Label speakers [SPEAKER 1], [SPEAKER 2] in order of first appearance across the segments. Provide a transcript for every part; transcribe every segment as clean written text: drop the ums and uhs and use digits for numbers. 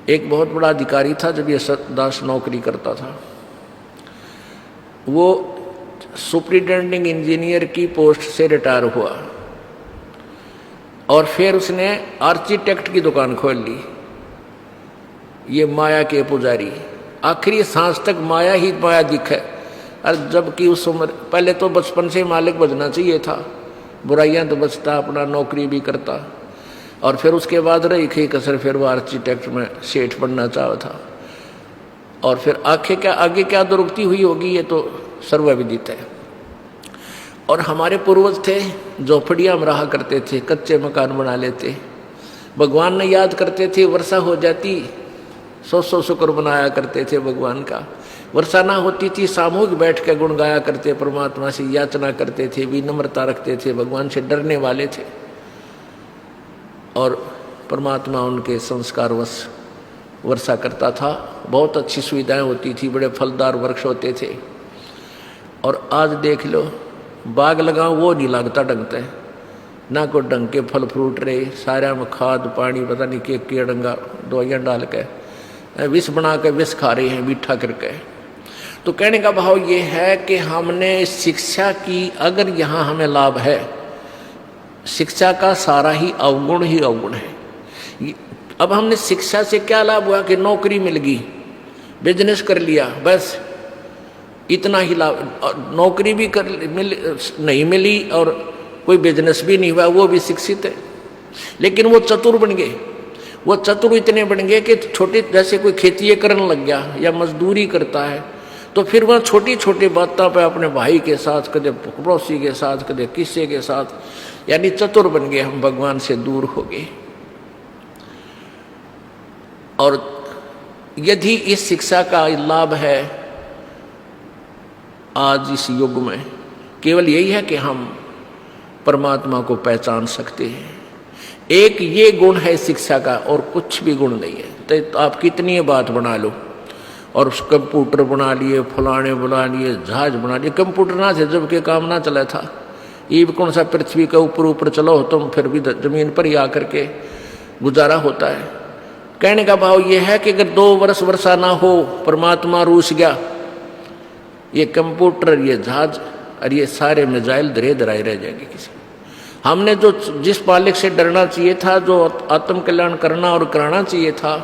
[SPEAKER 1] एक बहुत बड़ा अधिकारी था जब ये दास नौकरी करता था। वो सुपरिटेंडिंग इंजीनियर की पोस्ट से रिटायर हुआ और फिर उसने आर्किटेक्ट की दुकान खोल ली। ये माया के पुजारी, आखिरी सांस तक माया ही माया दिखे। और जबकि उस उम्र, पहले तो बचपन से मालिक बजना चाहिए था, बुराइयां तो बचता, अपना नौकरी भी करता, और फिर उसके बाद रही खी कसर, फिर वो आर्किटेक्ट में सेठ बनना चाहा था। और फिर आगे क्या दुर्गति हुई होगी ये तो सर्वविदित है। और हमारे पूर्वज थे, झोपड़ियाँ में रहा करते थे, कच्चे मकान बना लेते, भगवान ने याद करते थे, वर्षा हो जाती 100 शुक्र बनाया करते थे भगवान का। वर्षा ना होती थी, सामूहिक बैठ के गुण गाया करते, परमात्मा से याचना करते थे, विनम्रता रखते थे, भगवान से डरने वाले थे। और परमात्मा उनके संस्कारवश वर्षा करता था, बहुत अच्छी सुविधाएं होती थी, बड़े फलदार वृक्ष होते थे। और आज देख लो, बाग लगाओ वो नहीं लगता ढंग से, ना कोई ढंग के फल फ्रूट रहे, सारा में खाद पानी पता नहीं के डंगा दवाइयाँ डाल के विष बना के विष खा रहे हैं मीठा करके। तो कहने का भाव ये है कि हमने शिक्षा की, अगर यहाँ हमें लाभ है, शिक्षा का सारा ही अवगुण है। अब हमने शिक्षा से क्या लाभ हुआ कि नौकरी मिल गई, बिजनेस कर लिया, बस इतना ही लाभ। नौकरी भी नहीं मिली और कोई बिजनेस भी नहीं हुआ, वो भी शिक्षित है, लेकिन वो चतुर बन गए। वो चतुर इतने बन गए कि छोटे, जैसे कोई खेती करने लग गया या मजदूरी करता है, तो फिर वह छोटी छोटी बातों पे अपने भाई के साथ, कदे पड़ोसी के साथ, कदे किसी के साथ, यानी चतुर बन गए, हम भगवान से दूर हो गए। और यदि इस शिक्षा का लाभ है आज इस युग में, केवल यही है कि हम परमात्मा को पहचान सकते हैं। एक ये गुण है शिक्षा का, और कुछ भी गुण नहीं है। तो आप कितनी बात बना लो, और कंप्यूटर बना लिए, फलाने बना लिए, जहाज बना लिए, कंप्यूटर ना थे जब के काम ना चला था। ये भी कौन सा पृथ्वी का ऊपर चलो तुम, फिर भी जमीन पर ही आकर के गुजारा होता है। कहने का भाव ये है कि अगर 2 वर्ष वर्षा ना हो, परमात्मा रूस गया, ये कंप्यूटर, ये जहाज और ये सारे मिसाइल धरे धराए रह जाएंगे। किसी हमने जो जिस मालिक से डरना चाहिए था, जो आत्म कल्याण करना और कराना चाहिए था,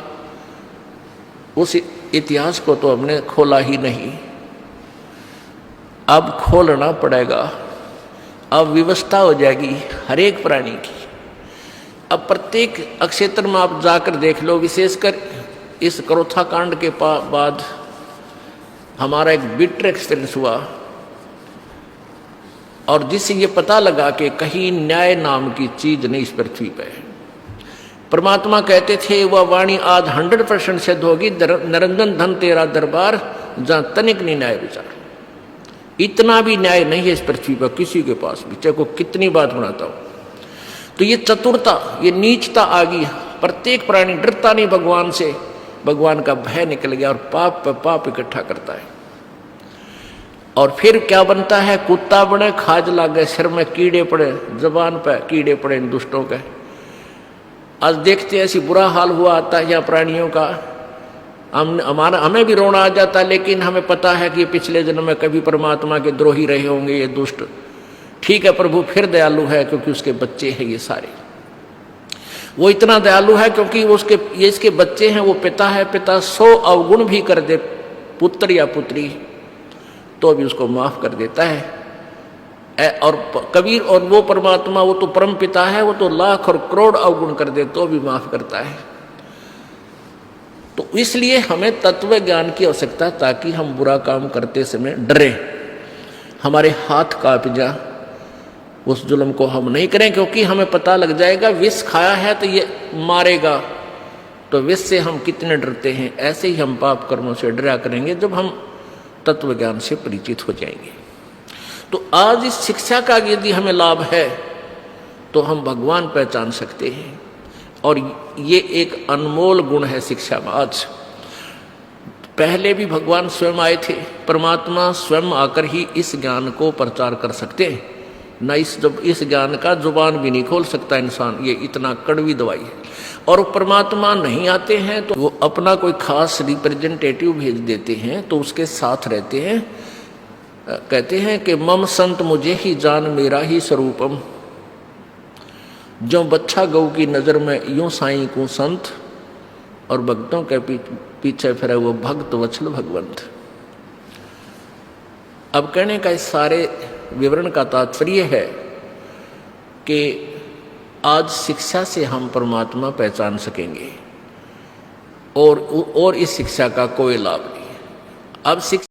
[SPEAKER 1] उस इतिहास को तो हमने खोला ही नहीं। अब खोलना पड़ेगा, अब व्यवस्था हो जाएगी हर एक प्राणी की। अब प्रत्येक क्षेत्र में आप जाकर देख लो, विशेषकर इस करोथा कांड के बाद हमारा एक बिटर एक्सपीरियंस हुआ, और जिससे ये पता लगा कि कहीं न्याय नाम की चीज नहीं इस पृथ्वी पे है। परमात्मा कहते थे, वह वाणी आज 100% सिद्ध होगी, निरंजन धन तेरा दरबार, जहां तनिक नहीं न्याय विचार। इतना भी न्याय नहीं है इस पृथ्वी पर किसी के पास भी, चाहे को कितनी बात बनाता हो। तो ये चतुरता, ये नीचता आ गई, प्रत्येक प्राणी डरता नहीं भगवान से, भगवान का भय निकल गया, और पाप पे पाप इकट्ठा करता है। और फिर क्या बनता है, कुत्ता बने, खाज लागे, सिर में कीड़े पड़े, जबान पे कीड़े पड़े इन दुष्टों के। आज देखते ऐसी बुरा हाल हुआ आता है यहाँ प्राणियों का, हमें भी रोना आ जाता है, लेकिन हमें पता है कि पिछले जन्म में कभी परमात्मा के द्रोही रहे होंगे ये दुष्ट। ठीक है, प्रभु फिर दयालु है क्योंकि उसके बच्चे हैं ये सारे। वो इतना दयालु है क्योंकि ये इसके बच्चे हैं, वो पिता है, पिता 100 अवगुण भी कर दे पुत्र या पुत्री तो भी उसको माफ कर देता है। और कबीर, और वो परमात्मा, वो तो परम पिता है, वो तो लाख और करोड़ अवगुण कर दे तो भी माफ करता है। तो इसलिए हमें तत्व ज्ञान की आवश्यकता, ताकि हम बुरा काम करते समय डरे, हमारे हाथ कांप जा, उस जुल्म को हम नहीं करें, क्योंकि हमें पता लग जाएगा विष खाया है तो ये मारेगा। तो विष से हम कितने डरते हैं, ऐसे ही हम पाप कर्मों से डरा करेंगे जब हम तत्व ज्ञान से परिचित हो जाएंगे। तो आज इस शिक्षा का यदि हमें लाभ है तो हम भगवान पहचान सकते हैं, और ये एक अनमोल गुण है शिक्षा में। आज पहले भी भगवान स्वयं आए थे, परमात्मा स्वयं आकर ही इस ज्ञान को प्रचार कर सकते हैं। न इस ज्ञान का जुबान भी नहीं खोल सकता इंसान, ये इतना कड़वी दवाई है। और परमात्मा नहीं आते हैं तो वो अपना कोई खास रिप्रेजेंटेटिव भेज देते हैं, तो उसके साथ रहते हैं। कहते हैं कि मम संत मुझे ही जान मेरा ही स्वरूपम, जो बच्चा गऊ की नज़र में यूं साईं को संत, और भक्तों के पीछे फिर वो भक्त वत्सल भगवंत। अब कहने का इस सारे विवरण का तात्पर्य है कि आज शिक्षा से हम परमात्मा पहचान सकेंगे, और इस शिक्षा का कोई लाभ नहीं। अब शिक्षा